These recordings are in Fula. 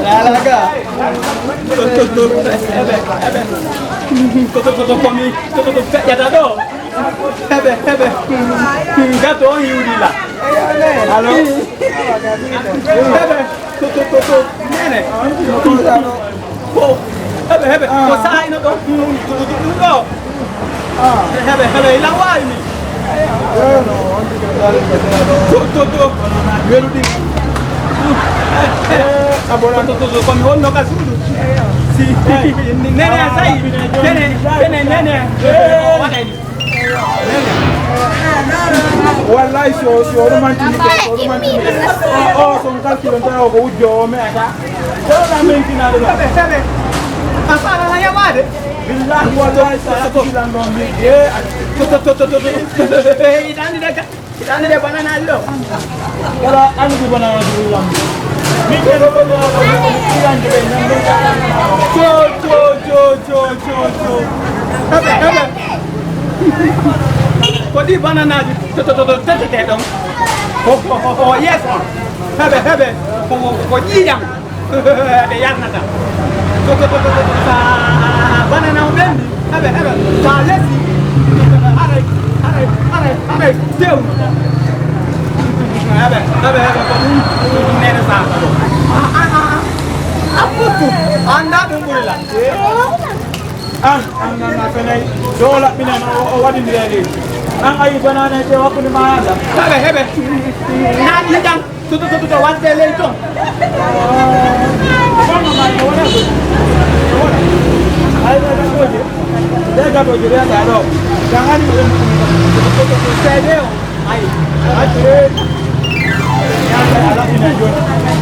Alaga. Toto komi. Toto ya dado. Hebe. Gato yurila. Allo. Hebe. Toto. Nene. Hebe. Ko sai no to. Hebe. Lawa ini. Toto. Melodi. Abora toto komi wonno ka sudu. Si. Nene sai. Nene. Wallahi so romantic. Oh, son calcolo ntao ko ujo me aka. Dona mentina do. Hebe. Asara la yamade. Billahi wallahi sa to landon mi. Toto. Idani de banana lo. Kala anu di banana dulu lam. Mi kero ko ilan de nambe. Jo. Hebe. Kodi banana toto tete dong. Oh yes. Hebe. Ko jidam. De yarnata. Toto sa banana ubendi. Hebe. Sa lesi. Are. Deu. Hebe. Nene sa. Aputu. Anda dungula. Ang penay dola pinan o wadi ndele ang ay banana te wa kun maada hebe na lidang to wante le to bana ma ko wala ko ay da ko je da do jangan to sede ay atre ya ala pinan jo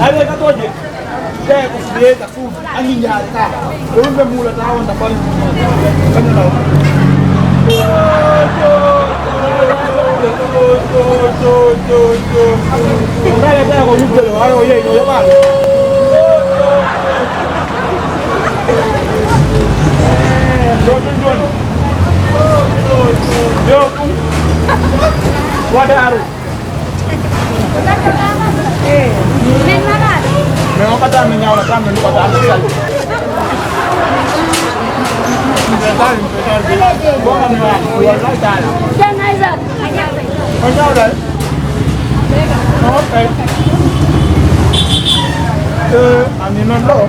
ay ka to je saya kusieta ku angin yata rumbe mula tawon da bal kanalo Ndale tena ko yubelo ayo ye yo ba Yo wadaru Memang kata menyawa kami lupa tak ada. Bukan buat lagi. Jangan aja. Macam apa? Oke. Ani nonton.